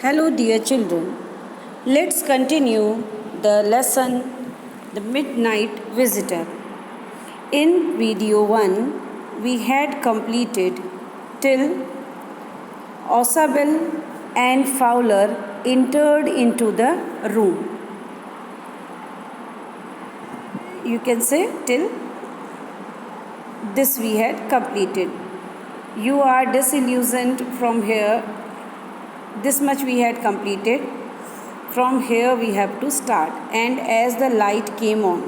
Hello, dear children. Let's continue the lesson The Midnight Visitor. In video 1, we had completed till Osabel and Fowler entered into the room. You can say till this we had completed. You are disillusioned from here. This much we had completed. From here we have to start. And as the light came on,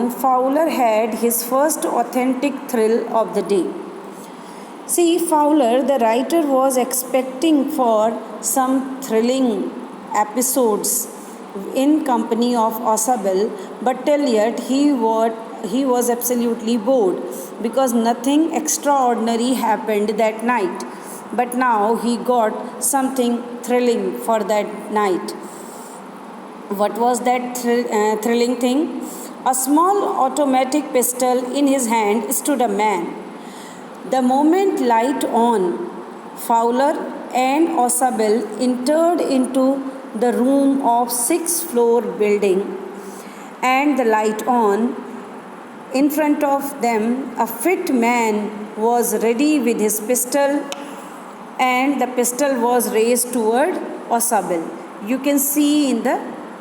Fowler had his first authentic thrill of the day. See, Fowler, the writer, was expecting for some thrilling episodes in company of Osabel, but till yet he was absolutely bored because nothing extraordinary happened that night. But now he got something thrilling for that night. What was that thrilling thing? A small automatic pistol in his hand stood a man. The moment light on, Fowler and Osabel entered into the room of 6th-floor building, and the light on. In front of them, a fit man was ready with his pistol, and the pistol was raised toward Osabel. You can see in the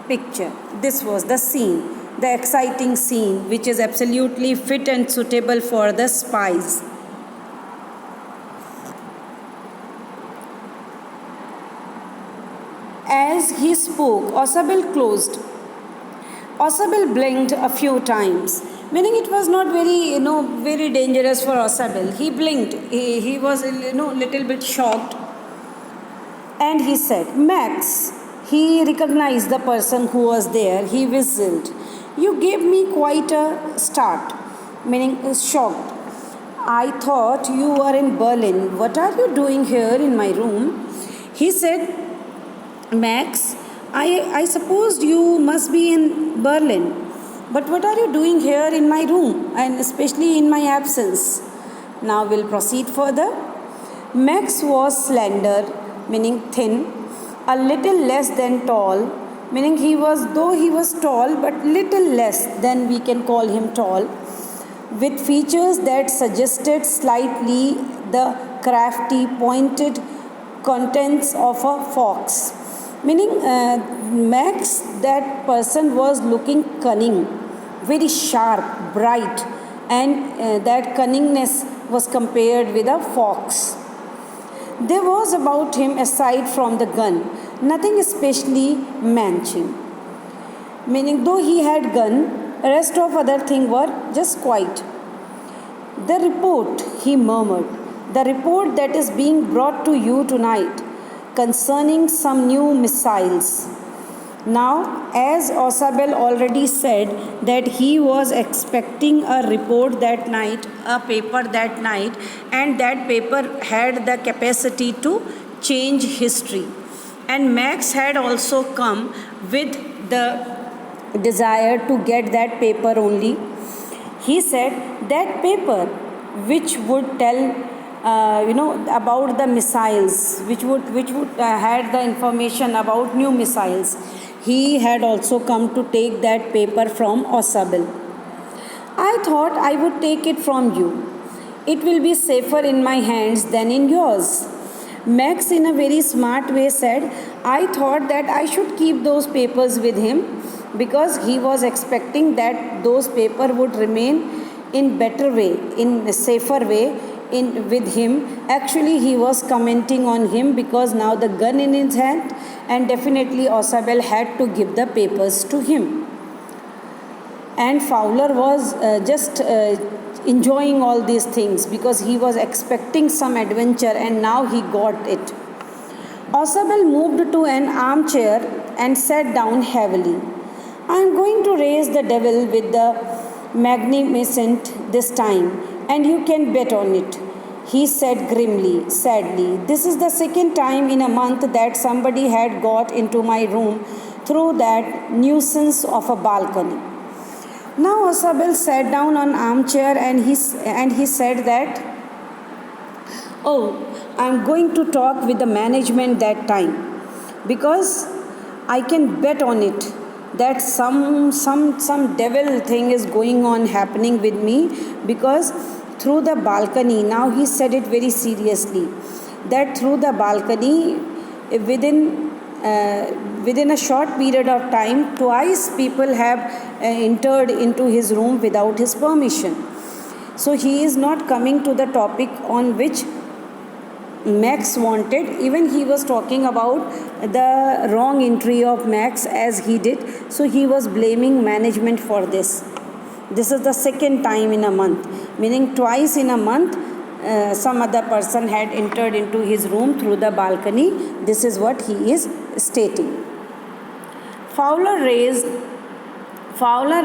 picture. This was the scene, the exciting scene, which is absolutely fit and suitable for the spies. As he spoke, Osabel closed. Osabel blinked a few times, meaning it was not very dangerous for Osabel. He blinked. He was little bit shocked, and he said, "Max." He recognized the person who was there. He whistled. "You gave me quite a start," meaning shocked. "I thought you were in Berlin. What are you doing here in my room?" He said, "Max, I supposed you must be in Berlin. But what are you doing here in my room, and especially in my absence?" Now we'll proceed further. Max was slender, meaning thin, a little less than tall, meaning he was tall but little less than we can call him tall, with features that suggested slightly the crafty, pointed contents of a fox. Meaning Max, that person was looking cunning, very sharp, bright, and that cunningness was compared with a fox. There was about him, aside from the gun, nothing especially manching. Meaning though he had gun, rest of other things were just quiet. "The report," he murmured, "the report that is being brought to you tonight concerning some new missiles." Now, as Osabel already said that he was expecting a report that night, a paper that night, and that paper had the capacity to change history. And Max had also come with the desire to get that paper only. He said that paper which would tell about the missiles, which would had the information about new missiles. He had also come to take that paper from Osabel. "I thought I would take it from you. It will be safer in my hands than in yours." Max, in a very smart way, said, "I thought that I should keep those papers with him because he was expecting that those papers would remain in better way, in a safer way with him." Actually, he was commenting on him because now the gun in his hand, and definitely Osabel had to give the papers to him. And Fowler was just enjoying all these things because he was expecting some adventure, and now he got it. Osabel moved to an armchair and sat down heavily. "I am going to raise the devil with the Magnificent this time, and you can bet on it," he said grimly, sadly. "This is the second time in a month that somebody had got into my room through that nuisance of a balcony." Now Osabel sat down on an armchair, and he said that Oh, I'm going to talk with the management that time, because I can bet on it that some devil thing is going on happening with me, because through the balcony, now he said it very seriously, that through the balcony, within a short period of time, twice people have entered into his room without his permission. So he is not coming to the topic on which Max wanted. Even he was talking about the wrong entry of Max as he did. So he was blaming management for this. This is the second time in a month, meaning twice in a month, some other person had entered into his room through the balcony. This is what he is stating. Fowler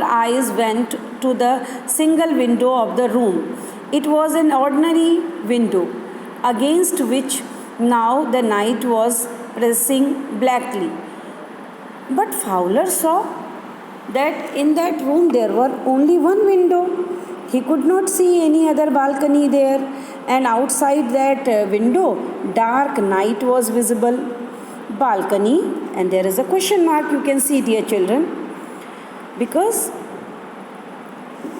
eyes went to the single window of the room. It was an ordinary window, against which now the night was pressing blackly. But Fowler saw that in that room there were only one window. He could not see any other balcony there, and outside that window, dark night was visible. Balcony, and there is a question mark, you can see, dear children, because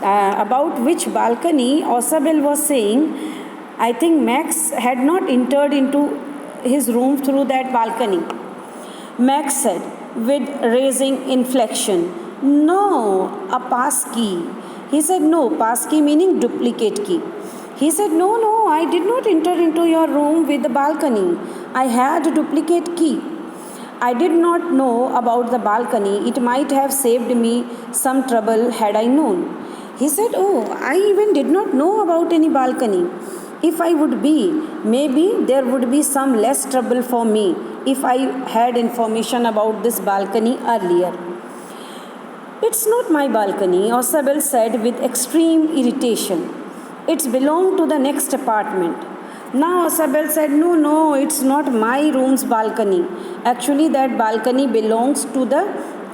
about which balcony Osabel was saying, I think Max had not entered into his room through that balcony. Max said with raising inflection, "No, a pass key." He said, "No, pass key meaning duplicate key." He said, No, I did not enter into your room with the balcony. I had a duplicate key. I did not know about the balcony. It might have saved me some trouble had I known. He said, Oh, I even did not know about any balcony. If I would be, maybe there would be some less trouble for me if I had information about this balcony earlier. It's not my balcony, Osabel said with extreme irritation. It's belonged to the next apartment. Now Osabel said, No, it's not my room's balcony. Actually, that balcony belongs to the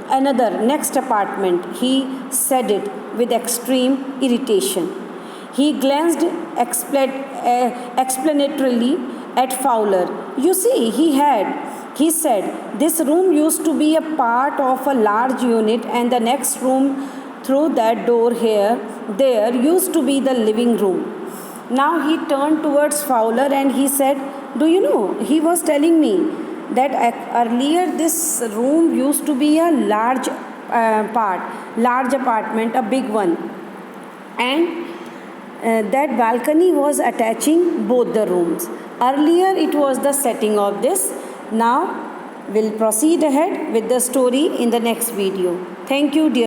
another next apartment. He said it with extreme irritation. He glanced explanatorily at Fowler. You see, he said, this room used to be a part of a large unit, and the next room through that door there used to be the living room. Now he turned towards Fowler and he said, Do you know, he was telling me that earlier this room used to be a large apartment, a big one. And that balcony was attaching both the rooms. Earlier it was the setting of this. Now we'll proceed ahead with the story in the next video. Thank you, dear.